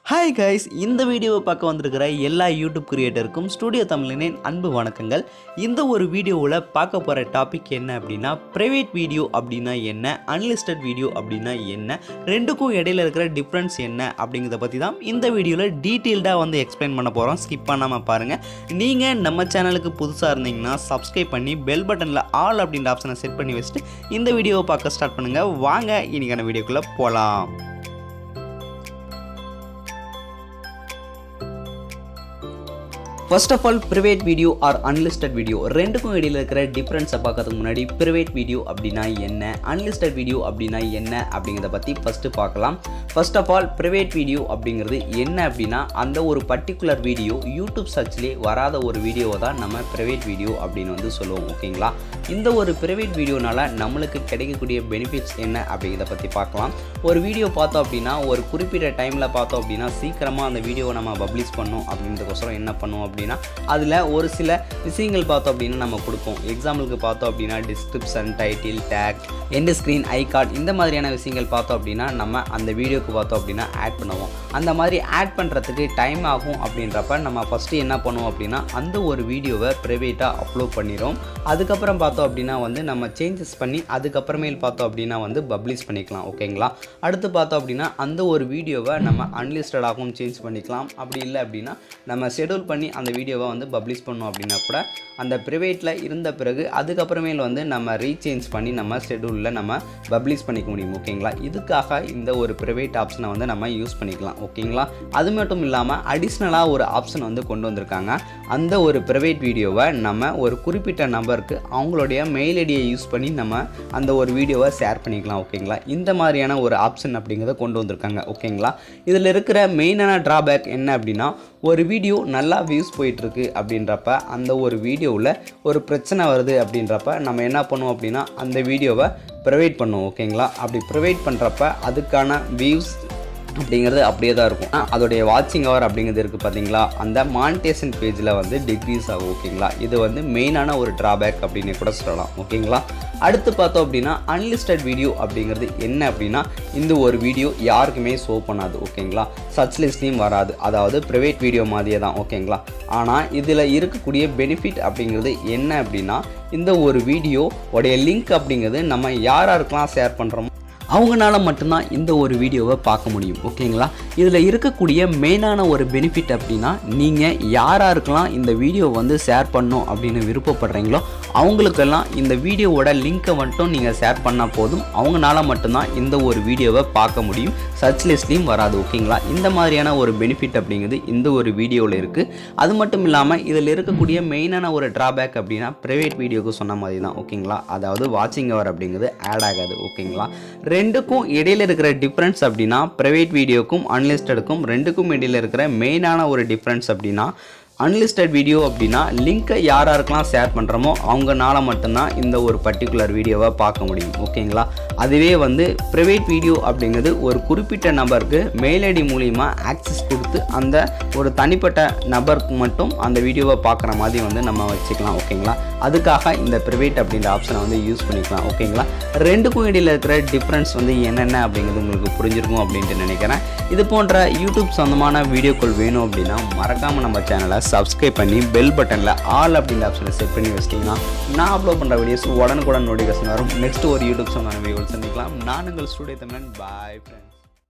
Hi guys, இந்த வீடியோவை பார்க்க வந்திருக்கிற எல்லா யூடியூப் கிரியேட்டருக்கும் ஸ்டுடியோ தமிழினின் அன்பு வணக்கங்கள். இந்த ஒரு வீடியோவில் பார்க்க போகிற டாபிக் என்ன அப்படின்னா, ப்ரைவேட் வீடியோ அப்படின்னா என்ன, அன்லிஸ்டட் வீடியோ அப்படின்னா என்ன, ரெண்டுக்கும் இடையில இருக்கிற டிஃப்ரென்ஸ் என்ன அப்படிங்கிறத பற்றி தான் இந்த வீடியோவில் டீட்டெயில்டாக வந்து எக்ஸ்பிளைன் பண்ண போகிறோம். ஸ்கிப் பண்ணாமல் பாருங்கள். நீங்கள் நம்ம சேனலுக்கு புதுசாக இருந்தீங்கன்னா சப்ஸ்கிரைப் பண்ணி பெல் பட்டனில் ஆல் அப்படின்ற ஆப்ஷனை செட் பண்ணி வச்சுட்டு இந்த வீடியோவை பார்க்க ஸ்டார்ட் பண்ணுங்கள். வாங்க இன்றைக்கான வீடியோக்குள்ளே போகலாம். First of all, private video or unlisted video ரெண்டுக்கும் இடையில் இருக்கிற டிஃப்ரென்ஸை பார்க்கறதுக்கு முன்னாடி ப்ரைவேட் வீடியோ அப்படின்னா என்ன, அன்லிஸ்டட் வீடியோ அப்படின்னா என்ன அப்படிங்கிறத பற்றி ஃபஸ்ட்டு பார்க்கலாம். First of all, private video அப்படிங்கிறது என்ன அப்படின்னா, அந்த ஒரு பர்டிகுலர் வீடியோ யூடியூப் சர்ச்லேயே வராத ஒரு வீடியோவை தான் நம்ம ப்ரைவேட் வீடியோ அப்படின்னு வந்து சொல்லுவோம். ஓகேங்களா? இந்த ஒரு ப்ரைவேட் வீடியோனால நம்மளுக்கு கிடைக்கக்கூடிய பெனிஃபிட்ஸ் என்ன அப்படிங்கிறத பற்றி பார்க்கலாம். ஒரு வீடியோ பார்த்தோம் அப்படின்னா, ஒரு குறிப்பிட்ட டைமில் பார்த்தோம் அப்படின்னா சீக்கிரமாக அந்த வீடியோவை நம்ம பப்ளிஷ் பண்ணோம் அப்படின்றதுக்கோசரம் என்ன பண்ணுவோம் அப்படின்னா, அதில் ஒரு சில விஷயங்கள் பார்த்தோம் அப்படின்னா நம்ம கொடுப்போம். எக்ஸாம்பிளுக்கு பார்த்தோம் அப்படின்னா description, title, take, end screen, ஐ கார்டு, இந்த மாதிரியான விஷயங்கள் பார்த்தோம் அப்படின்னா நம்ம அந்த வீடியோக்கு பார்த்தோம் அப்படின்னா ஆட் பண்ணுவோம். அந்த மாதிரி ஆட் பண்ணுறதுக்கு டைம் ஆகும் அப்படின்றப்ப நம்ம ஃபஸ்ட்டு என்ன பண்ணுவோம் அப்படின்னா, அந்த ஒரு வீடியோவை ப்ரைவேட்டாக அப்லோட் பண்ணிடும். அதுக்கப்புறம் பார்த்தோம் அப்படின்னா வந்து நம்ம சேஞ்சஸ் பண்ணி அதுக்கப்புறமேல் பார்த்தோம் அப்படின்னா வந்து பப்ளிஷ் பண்ணிக்கலாம். ஓகேங்களா? அடுத்து பார்த்தோம் அப்படின்னா அந்த ஒரு வீடியோவை நம்ம அன்லிஸ்டடாகவும் சேஞ்ச் பண்ணிக்கலாம். அப்படி இல்லை அப்படின்னா நம்ம ஷெடியூல் பண்ணி அந்த வீடியோவை வந்து பப்ளிஷ் பண்ணோம் அப்படின்னா கூட அந்த ப்ரைவேட்டில் இருந்த பிறகு அதுக்கப்புறமேல் வந்து நம்ம ரீசேஞ்ச் பண்ணி நம்ம ஷெடியூலில் நம்ம பப்ளிஷ் பண்ணிக்க முடியும். ஓகேங்களா? இதுக்காக இந்த ஒரு ப்ரைவேட் ஆப்ஷனை வந்து நம்ம யூஸ் பண்ணிக்கலாம். ஓகேங்களா? அது மட்டும் இல்லாமல் அடிஷ்னலாக ஒரு ஆப்ஷன் வந்து கொண்டு வந்திருக்காங்க. அந்த ஒரு ப்ரைவேட் வீடியோவை நம்ம ஒரு குறிப்பிட்ட நபருக்கு அவங்களுடைய மெயில் ஐடியை யூஸ் பண்ணி நம்ம அந்த ஒரு வீடியோவை ஷேர் பண்ணிக்கலாம். ஓகேங்களா? இந்த மாதிரியான ஒரு ஆப்ஷன் அப்படிங்கிறத கொண்டு வந்திருக்காங்க. ஓகேங்களா? இதில் இருக்கிற மெயினான ட்ராபேக் என்ன அப்படின்னா, ஒரு வீடியோ நல்லா வியூஸ் போயிட்டுருக்கு அப்படின்றப்ப அந்த ஒரு வீடியோவில் ஒரு பிரச்சனை வருது அப்படின்றப்ப நம்ம என்ன பண்ணுவோம் அப்படின்னா அந்த வீடியோவை ப்ரைவேட் பண்ணுவோம். ஓகேங்களா? அப்படி ப்ரைவேட் பண்ணுறப்ப அதுக்கான வியூஸ் அப்படிங்கிறது அப்படியே தான் இருக்கும். அதோடைய வாட்சிங் ஹவர் அப்படிங்கிறது இருக்குது பார்த்தீங்களா, அந்த மானிட்டேஷன் பேஜில் வந்து டிக்ரீஸ் ஆகும். ஓகேங்களா? இது வந்து மெயினான ஒரு ட்ராபேக் அப்படின்னு கூட சொல்லலாம். ஓகேங்களா? அடுத்து பார்த்தோம் அப்படின்னா அன்லிஸ்டட் வீடியோ அப்படிங்கிறது என்ன அப்படின்னா, இந்த ஒரு வீடியோ யாருக்குமே ஷோ பண்ணாது. ஓகேங்களா? சர்ச் லிஸ்ட்லேயும் வராது. அதாவது ப்ரைவேட் வீடியோ மாதிரியே தான். ஓகேங்களா? ஆனால் இதில் இருக்கக்கூடிய பெனிஃபிட் அப்படிங்கிறது என்ன அப்படின்னா, இந்த ஒரு வீடியோ உடைய லிங்க் அப்படிங்கிறது நம்ம யாருக்கெல்லாம் ஷேர் பண்ணுறோமோ அவங்களால மட்டும்தான் இந்த ஒரு வீடியோவை பார்க்க முடியும். ஓகேங்களா? இதில் இருக்கக்கூடிய மெயினான ஒரு பெனிஃபிட் அப்படின்னா, நீங்கள் யாருக்கெல்லாம் இந்த வீடியோ வந்து ஷேர் பண்ணணும் அப்படின்னு விருப்பப்படுறீங்களோ அவங்களுக்கெல்லாம் இந்த வீடியோவோட லிங்க்கை மட்டும் நீங்கள் ஷேர் பண்ணால் போதும். அவங்களால மட்டும்தான் இந்த ஒரு வீடியோவை பார்க்க முடியும். சர்ச் லிஸ்ட்லேயும் வராது. ஓகேங்களா? இந்த மாதிரியான ஒரு பெனிஃபிட் அப்படிங்கிறது இந்த ஒரு வீடியோவில் இருக்குது. அது மட்டும் இல்லாமல் இதில் இருக்கக்கூடிய மெயினான ஒரு ட்ராபேக் அப்படின்னா, ப்ரைவேட் வீடியோக்கு சொன்ன மாதிரி தான். ஓகேங்களா? அதாவது வாட்சிங் ஹவர் அப்படிங்கிறது ஆட் ஆகாது. ஓகேங்களா? ரெண்டுக்கும் இடையில இருக்கிற டிஃப்ரென்ஸ் அப்படின்னா, ப்ரைவேட் வீடியோக்கும் அன்லிஸ்டடுக்கும் ரெண்டுக்கும் இடையில இருக்கிற மெயினான ஒரு டிஃப்ரென்ஸ் அப்படின்னா, அன்லிஸ்டட் வீடியோ அப்படின்னா லிங்க்கை யாருக்கெல்லாம் ஷேர் பண்ணுறோமோ அவங்கனால மட்டும்தான் இந்த ஒரு பர்டிகுலர் வீடியோவை பார்க்க முடியும். ஓகேங்களா? அதுவே வந்து ப்ரைவேட் வீடியோ அப்படிங்கிறது ஒரு குறிப்பிட்ட நபருக்கு மெயில் ஐடி மூலிமா ஆக்சஸ் கொடுத்து அந்த ஒரு தனிப்பட்ட நபருக்கு மட்டும் அந்த வீடியோவை பார்க்குற மாதிரி வந்து நம்ம வச்சுக்கலாம். ஓகேங்களா? அதுக்காக இந்த ப்ரைவேட் அப்படின்ற ஆப்ஷனை வந்து யூஸ் பண்ணிக்கலாம். ஓகேங்களா? ரெண்டுக்கும் இடையில் இருக்கிற டிஃப்ரென்ஸ் வந்து என்னென்ன அப்படிங்கிறது உங்களுக்கு புரிஞ்சிருக்கும் அப்படின்ட்டு நினைக்கிறேன். இது போன்ற யூடியூப் சொந்தமான வீடியோக்கள் வேணும் அப்படின்னா மறக்காமல் நம்ம சேனலை சப்ஸ்கிரைப் பண்ணி பெல் பட்டனில் ஆல் அப்படின்ற ஆப்ஷனை செட் பண்ணி வச்சிட்டிங்கன்னா நான் அப்லோட் பண்ணுற வீடியோஸ் உடனுக்குடன் நோட்டிஃபிகேஷன் வரும். நெக்ஸ்ட் ஒரு யூடியூப் சொந்தமான வீடியோவில் சந்திக்கலாம். நான் உங்கள் ஸ்டுடியோ தமிழன். பாய் ஃப்ரெண்ட்.